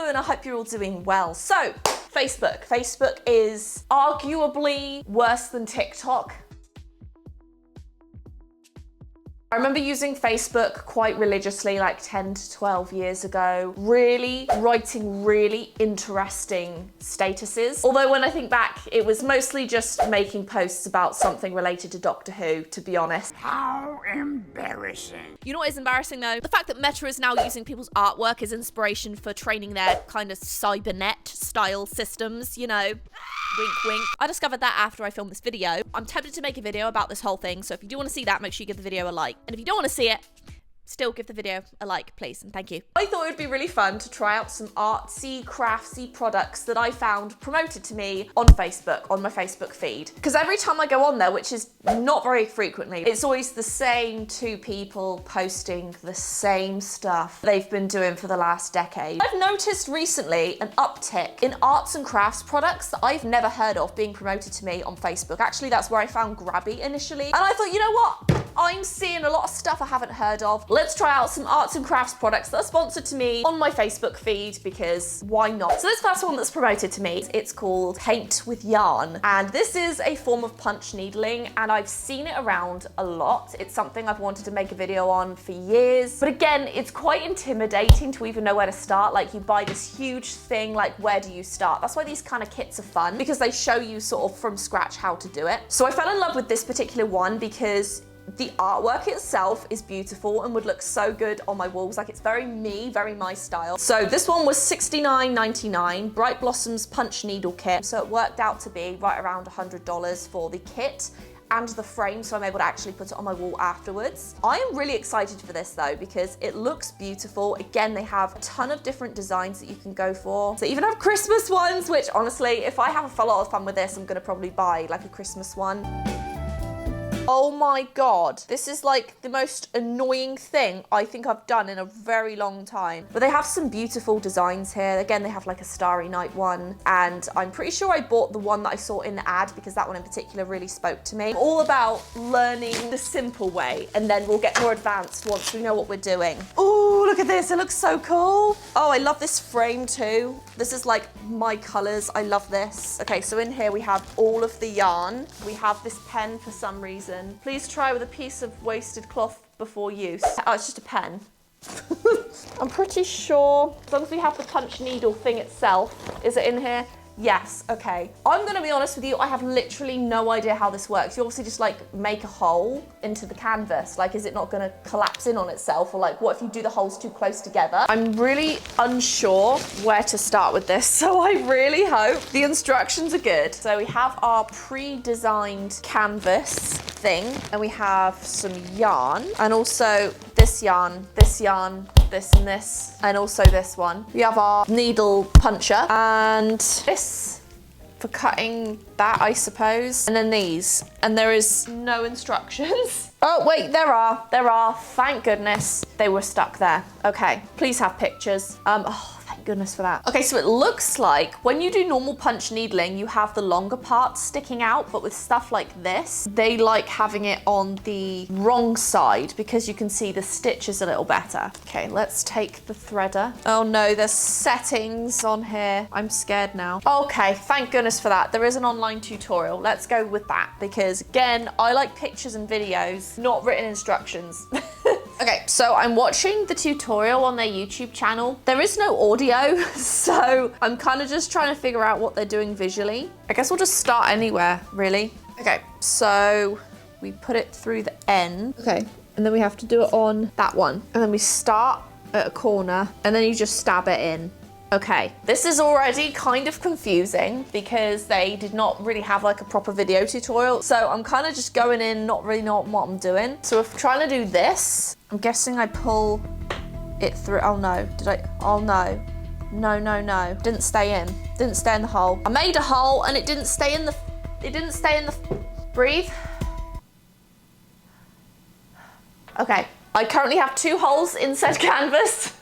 and I hope you're all doing well. So, Facebook. Facebook is arguably worse than TikTok. I remember using Facebook quite religiously like 10 to 12 years ago, really writing really interesting statuses. Although when I think back, it was mostly just making posts about something related to Doctor Who, to be honest. How embarrassing. You know what is embarrassing though? The fact that Meta is now using people's artwork as inspiration for training their kind of cybernet style systems, you know. Wink, wink. I discovered that after I filmed this video. I'm tempted to make a video about this whole thing, so if you do want to see that, make sure you give the video a like. And if you don't want to see it, still give the video a like, please, and thank you. I thought it would be really fun to try out some artsy, craftsy products that I found promoted to me on Facebook, on my Facebook feed. Because every time I go on there, which is not very frequently, it's always the same two people posting the same stuff they've been doing for the last decade. I've noticed recently an uptick in arts and crafts products that I've never heard of being promoted to me on Facebook. Actually, that's where I found Grabby initially. And I thought, you know what? I'm seeing a lot of stuff I haven't heard of. Let's try out some arts and crafts products that are sponsored to me on my Facebook feed, because why not? So this first one that's promoted to me, it's called Paint with Yarn. And this is a form of punch needling, and I've seen it around a lot. It's something I've wanted to make a video on for years. But again, it's quite intimidating to even know where to start. Like, you buy this huge thing, like where do you start? That's why these kind of kits are fun, because they show you sort of from scratch how to do it. So I fell in love with this particular one because the artwork itself is beautiful and would look so good on my walls. Like, it's very me, very my style. So this one was $69.99, Bright Blossoms Punch Needle Kit. So it worked out to be right around $100 for the kit and the frame, so I'm able to actually put it on my wall afterwards. I am really excited for this though, because it looks beautiful. Again, they have a ton of different designs that you can go for. So they even have Christmas ones, which honestly, if I have a lot of fun with this, I'm gonna probably buy like a Christmas one. Oh my God, this is like the most annoying thing I think I've done in a very long time. But they have some beautiful designs here. Again, they have like a Starry Night one, and I'm pretty sure I bought the one that I saw in the ad because that one in particular really spoke to me. I'm all about learning the simple way, and then we'll get more advanced once we know what we're doing. Ooh, look at this, it looks so cool. Oh, I love this frame too. This is like my colors, I love this. Okay, so in here we have all of the yarn. We have this pen for some reason. Please try with a piece of wasted cloth before use. Oh, it's just a pen. I'm pretty sure, as long as we have the punch needle thing itself. Is it in here? Yes, okay. I'm gonna be honest with you, I have literally no idea how this works. You obviously just like make a hole into the canvas. Like, is it not gonna collapse in on itself? Or like, what if you do the holes too close together? I'm really unsure where to start with this, so I really hope the instructions are good. So we have our pre-designed canvas thing, and we have some yarn, and also this yarn, this yarn, this and this, and also this one. We have our needle puncher, and this for cutting that, I suppose, and then these, and there is no instructions. Oh wait, there are, thank goodness they were stuck there. Okay, please have pictures. Oh, thank goodness for that. Okay, so it looks like when you do normal punch needling, you have the longer parts sticking out, but with stuff like this, they like having it on the wrong side because you can see the stitches a little better. Okay, let's take the threader. Oh no, there's settings on here. I'm scared now. Okay, thank goodness for that. There is an online tutorial. Let's go with that, because again, I like pictures and videos, not written instructions. Okay, so I'm watching the tutorial on their YouTube channel. There is no audio, so I'm kind of just trying to figure out what they're doing visually. I guess we'll just start anywhere, really. Okay, so we put it through the end. Okay, and then we have to do it on that one. And then we start at a corner, and then you just stab it in. Okay, this is already kind of confusing because they did not really have like a proper video tutorial. So I'm kind of just going in, not really knowing what I'm doing. So if I'm trying to do this, I'm guessing I pull it through. Oh no, did I? Oh no. No, no, no. Didn't stay in. Didn't stay in the hole. I made a hole and it didn't stay in the, breathe. Okay, I currently have 2 holes in said canvas.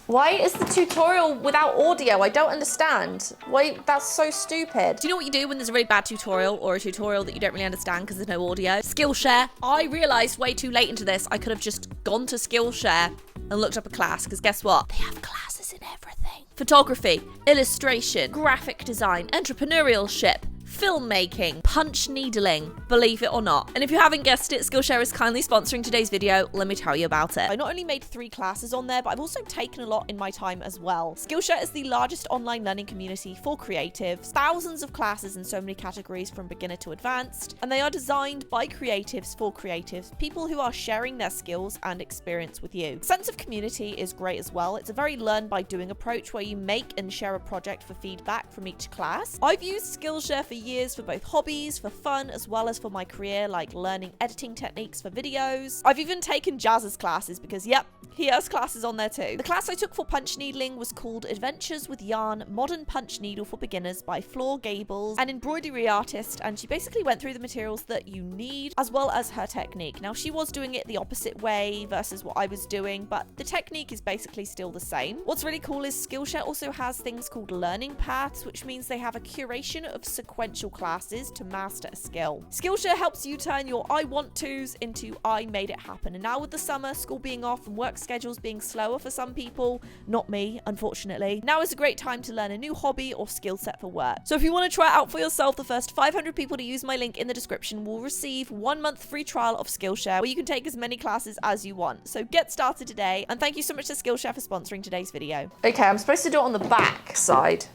Why is the tutorial without audio? I don't understand. Wait, that's so stupid. Do you know what you do when there's a really bad tutorial, or a tutorial that you don't really understand because there's no audio? Skillshare. I realized way too late into this, I could have just gone to Skillshare, and looked up a class, because guess what? They have classes in everything. Photography, illustration, graphic design, entrepreneurship, filmmaking, punch needling, believe it or not. And if you haven't guessed it, Skillshare is kindly sponsoring today's video. Let me tell you about it. I not only made 3 classes on there, but I've also taken a lot in my time as well. Skillshare is the largest online learning community for creatives, thousands of classes in so many categories from beginner to advanced, and they are designed by creatives for creatives, people who are sharing their skills and experience with you. Sense of community is great as well. It's a very learn by doing approach where you make and share a project for feedback from each class. I've used Skillshare for years for both hobbies, for fun, as well as for my career, like learning editing techniques for videos. I've even taken Jazz's classes because, yep, he has classes on there too. The class I took for punch needling was called Adventures with Yarn Modern Punch Needle for Beginners by Floor Gables, an embroidery artist, and she basically went through the materials that you need as well as her technique. Now, she was doing it the opposite way versus what I was doing, but the technique is basically still the same. What's really cool is Skillshare also has things called learning paths, which means they have a curation of sequential classes to master a skill. Skillshare helps you turn your I want tos into I made it happen. And now with the summer, school being off and work schedules being slower for some people, not me, unfortunately, now is a great time to learn a new hobby or skill set for work. So if you want to try it out for yourself, the first 500 people to use my link in the description will receive 1 month free trial of Skillshare, where you can take as many classes as you want. So get started today, and thank you so much to Skillshare for sponsoring today's video. Okay, I'm supposed to do it on the back side,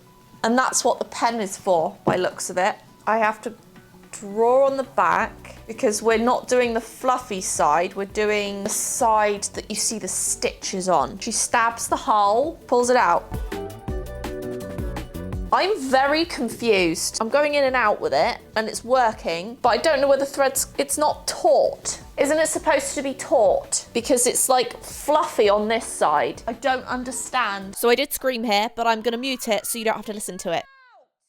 and that's what the pen is for by looks of it. I have to draw on the back because we're not doing the fluffy side, we're doing the side that you see the stitches on. She stabs the hole, pulls it out. I'm very confused. I'm going in and out with it and it's working, but I don't know where the thread's, it's not taut. Isn't it supposed to be taut? Because it's like fluffy on this side. I don't understand. So I did scream here, but I'm gonna mute it so you don't have to listen to it.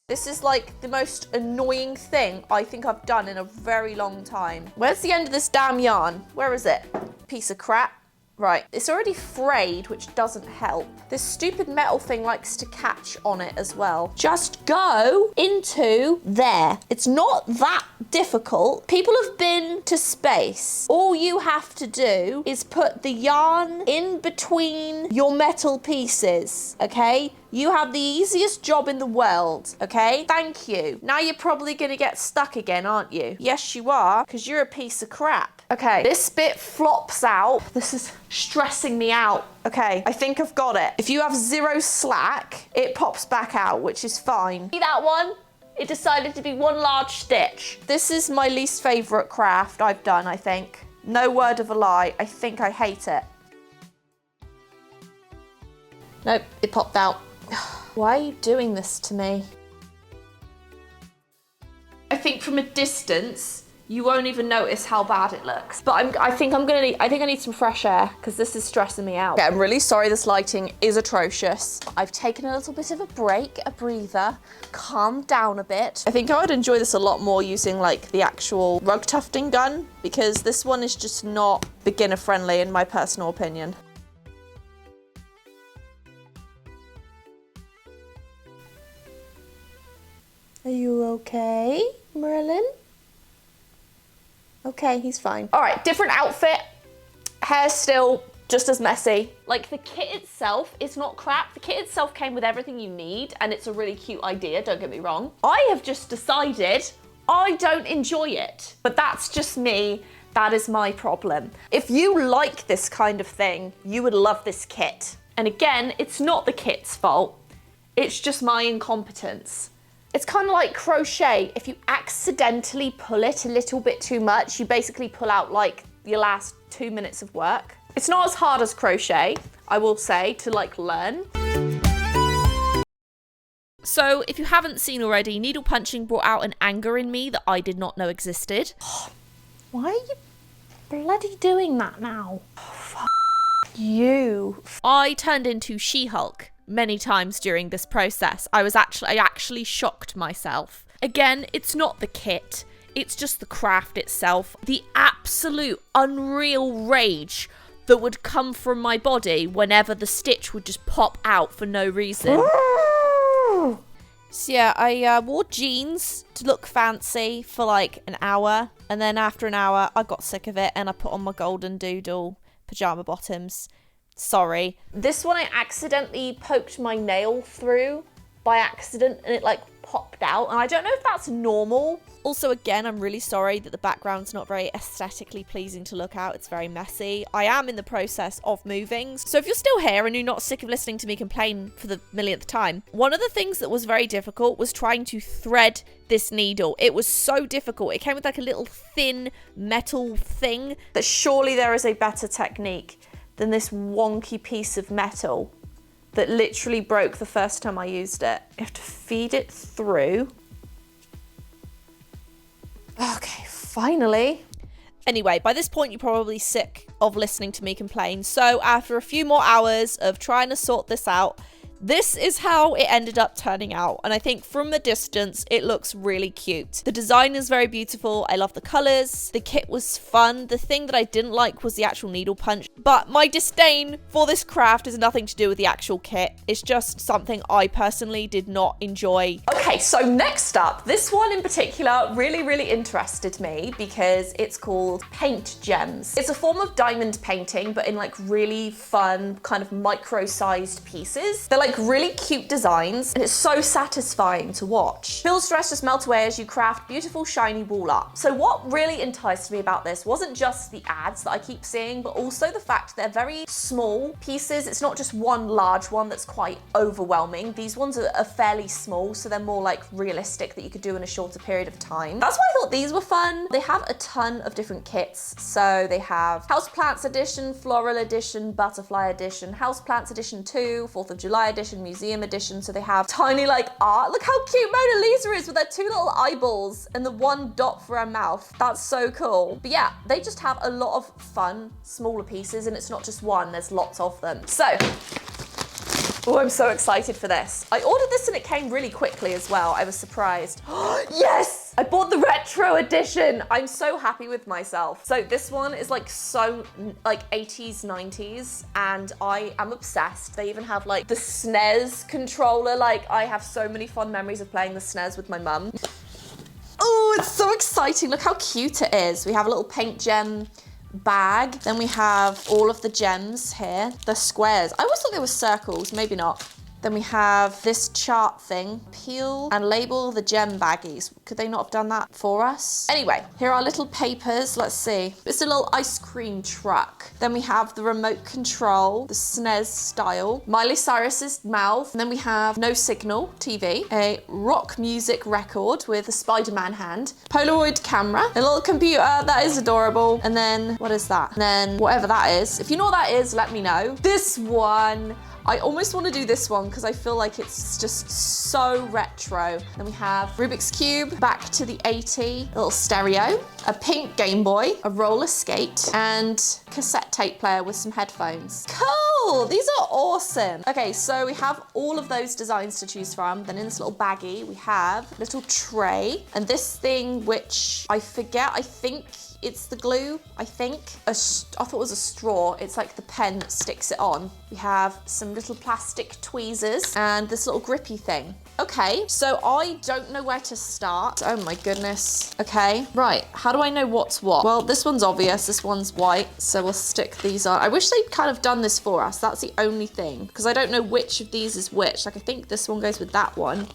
This is like the most annoying thing I think I've done in a very long time. Where's the end of this damn yarn? Where is it? Piece of crap. Right, it's already frayed, which doesn't help. This stupid metal thing likes to catch on it as well. Just go into there. It's not that difficult. People have been to space. All you have to do is put the yarn in between your metal pieces, okay? You have the easiest job in the world, okay? Thank you. Now you're probably gonna get stuck again, aren't you? Yes, you are, because you're a piece of crap. Okay, this bit flops out. This is stressing me out. Okay, I think I've got it. If you have zero slack, it pops back out, which is fine. See that one? It decided to be one large stitch. This is my least favorite craft I've done, I think. No word of a lie. I think I hate it. Nope, it popped out. Why are you doing this to me? I think from a distance, you won't even notice how bad it looks. But I think I need some fresh air because this is stressing me out. Okay, I'm really sorry this lighting is atrocious. I've taken a little bit of a break, a breather, calmed down a bit. I think I would enjoy this a lot more using like the actual rug tufting gun because this one is just not beginner friendly in my personal opinion. Are you okay, Merlin? Okay, he's fine. All right, different outfit. Hair still just as messy. Like the kit itself is not crap. The kit itself came with everything you need and it's a really cute idea, don't get me wrong. I have just decided I don't enjoy it, but that's just me. That is my problem. If you like this kind of thing, you would love this kit. And again, it's not the kit's fault. It's just my incompetence. It's kind of like crochet. If you accidentally pull it a little bit too much, you basically pull out like your last 2 minutes of work. It's not as hard as crochet, I will say, to like learn. So if you haven't seen already, needle punching brought out an anger in me that I did not know existed. Why are you bloody doing that now? You. I turned into She-Hulk many times during this process. I actually shocked myself. Again, it's not the kit, it's just the craft itself. The absolute unreal rage that would come from my body whenever the stitch would just pop out for no reason. So yeah, I wore jeans to look fancy for like an hour, and then after an hour I got sick of it and I put on my golden doodle pajama bottoms Sorry. This one I accidentally poked my nail through by accident and it like popped out. And I don't know if that's normal. Also, again, I'm really sorry that the background's not very aesthetically pleasing to look at. It's very messy. I am in the process of moving. So if you're still here and you're not sick of listening to me complain for the millionth time, one of the things that was very difficult was trying to thread this needle. It was so difficult. It came with like a little thin metal thing. That surely there is a better technique than this wonky piece of metal that literally broke the first time I used it. You have to feed it through. Okay, finally. Anyway, by this point, you're probably sick of listening to me complain. So after a few more hours of trying to sort this out, this is how it ended up turning out. And I think from a distance, it looks really cute. The design is very beautiful. I love the colors. The kit was fun. The thing that I didn't like was the actual needle punch. But my disdain for this craft has nothing to do with the actual kit. It's just something I personally did not enjoy. Okay, so next up, this one in particular really interested me because it's called Paint Gems. It's a form of diamond painting, but in like really fun, kind of micro-sized pieces. They're like really cute designs and it's so satisfying to watch. Feel stress just melt away as you craft beautiful shiny wall art. So what really enticed me about this wasn't just the ads that I keep seeing, but also the fact they're very small pieces. It's not just one large one that's quite overwhelming. These ones are fairly small, so they're more like realistic that you could do in a shorter period of time. That's why I thought these were fun. They have a ton of different kits. So they have Houseplants Edition, Floral Edition, Butterfly Edition, Houseplants Edition 2, 4th of July Edition, Museum Edition. So they have tiny like art. Look how cute Mona Lisa is with her 2 little eyeballs and the 1 dot for her mouth. That's so cool. But yeah, they just have a lot of fun, smaller pieces, and it's not just one, there's lots of them. So, oh, I'm so excited for this. I ordered this and it came really quickly as well. I was surprised. Yes! I bought the retro edition. I'm so happy with myself. So this one is like so like 80s, 90s, and I am obsessed. They even have like the SNES controller. Like I have so many fond memories of playing the SNES with my mum. Oh, it's so exciting. Look how cute it is. We have a little paint gem bag. Then we have all of the gems here. The squares. I always thought they were circles, maybe not. Then we have this chart thing. Peel and label the gem baggies. Could they not have done that for us? Anyway, here are little papers. Let's see. It's a little ice cream truck. Then we have the remote control, the SNES style. Miley Cyrus's mouth. And then we have No Signal TV, a rock music record with a Spider-Man hand, Polaroid camera, a little computer. That is adorable. And then what is that? And then whatever that is. If you know what that is, let me know. This one. I almost want to do this one because I feel like it's just so retro. Then we have Rubik's Cube, back to the 80, a little stereo, a pink Game Boy, a roller skate, and cassette tape player with some headphones. Cool, these are awesome. Okay, so we have all of those designs to choose from. Then in this little baggie, we have a little tray, and this thing, which I forget, I think it's the glue, I think. I thought it was a straw. It's like the pen that sticks it on. We have some little plastic tweezers and this little grippy thing. Okay, so I don't know where to start. Oh my goodness. Okay, right, how do I know what's what? Well, this one's obvious, this one's white, so we'll stick these on. I wish they'd kind of done this for us. That's the only thing, because I don't know which of these is which. Like, I think this one goes with that one.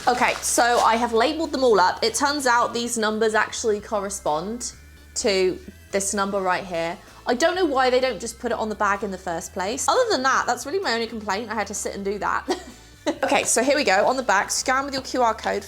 Okay, so I have labeled them all up. It turns out these numbers actually correspond to this number right here. I don't know why they don't just put it on the bag in the first place. Other than that, that's really my only complaint. I had to sit and do that. Okay, so here we go. On the back, scan with your QR code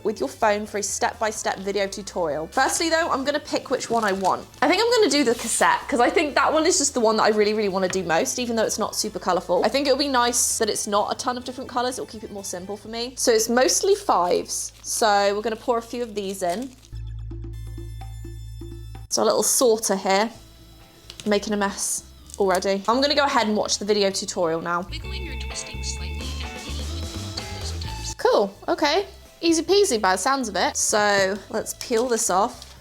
with your phone for a step-by-step video tutorial. Firstly though, I'm gonna pick which one I want. I think I'm gonna do the cassette because I think that one is just the one that I really wanna do most, even though it's not super colorful. I think it'll be nice that it's not a ton of different colors. It'll keep it more simple for me. So it's mostly 5s. So we're gonna pour a few of these in. So a little sorter here, making a mess already. I'm gonna go ahead and watch the video tutorial now. Wiggling or twisting slightly and peeling with multiple tips. Cool, okay. Easy peasy by the sounds of it. So let's peel this off.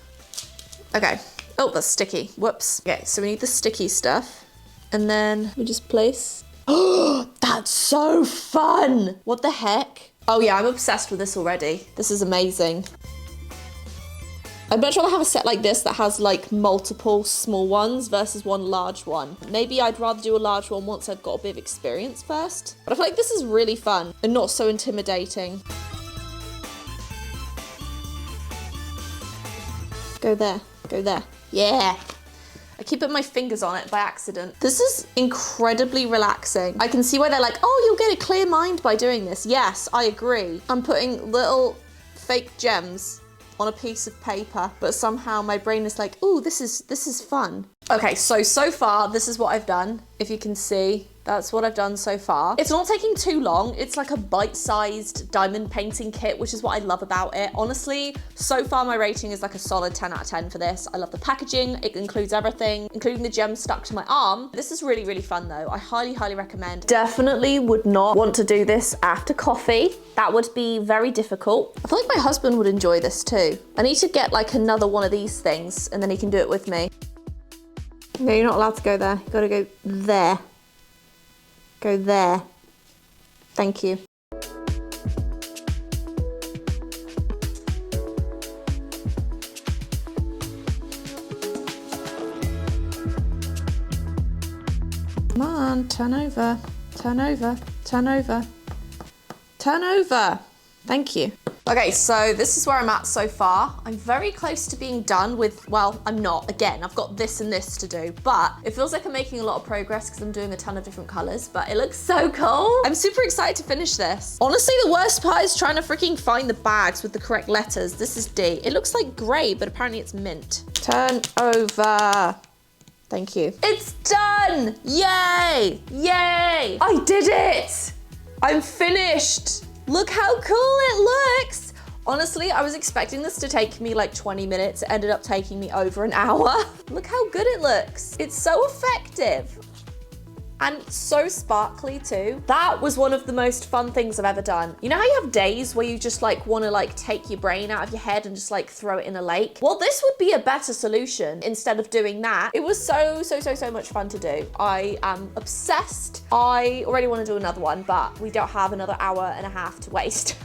Okay. Oh, that's sticky. Whoops. Okay, so we need the sticky stuff. And then we just place. Oh, that's so fun. What the heck? Oh yeah, I'm obsessed with this already. This is amazing. I'd much rather have a set like this that has like multiple small ones versus one large one. Maybe I'd rather do a large one once I've got a bit of experience first. But I feel like this is really fun and not so intimidating. Go there, go there. Yeah. I keep putting my fingers on it by accident. This is incredibly relaxing. I can see why they're like, oh, you'll get a clear mind by doing this. Yes, I agree. I'm putting little fake gems on a piece of paper, but somehow my brain is like, ooh, this is fun. Okay, so far, this is what I've done. If you can see, that's what I've done so far. It's not taking too long. It's like a bite-sized diamond painting kit, which is what I love about it. Honestly, so far my rating is like a solid 10 out of 10 for this. I love the packaging. It includes everything, including the gems stuck to my arm. This is really, really fun though. I highly, highly recommend. Definitely would not want to do this after coffee. That would be very difficult. I feel like my husband would enjoy this too. I need to get like another one of these things and then he can do it with me. No, you're not allowed to go there. You gotta go there. Go there. Thank you. Come on, turn over, turn over, turn over, turn over. Thank you. Okay, so this is where I'm at so far. I'm very close to being done with, well, I'm not. Again, I've got this and this to do, but it feels like I'm making a lot of progress because I'm doing a ton of different colors, but it looks so cool. I'm super excited to finish this. Honestly, the worst part is trying to freaking find the bags with the correct letters. This is D. It looks like gray, but apparently it's mint. Turn over. Thank you. It's done! Yay! Yay! I did it! I'm finished. Look how cool it looks. Honestly, I was expecting this to take me like 20 minutes. It ended up taking me over an hour. Look how good it looks. It's so effective. And so sparkly too. That was one of the most fun things I've ever done. You know how you have days where you just like want to like take your brain out of your head and just like throw it in a lake? Well, this would be a better solution instead of doing that. It was so much fun to do. I am obsessed. I already want to do another one, but we don't have another hour and a half to waste.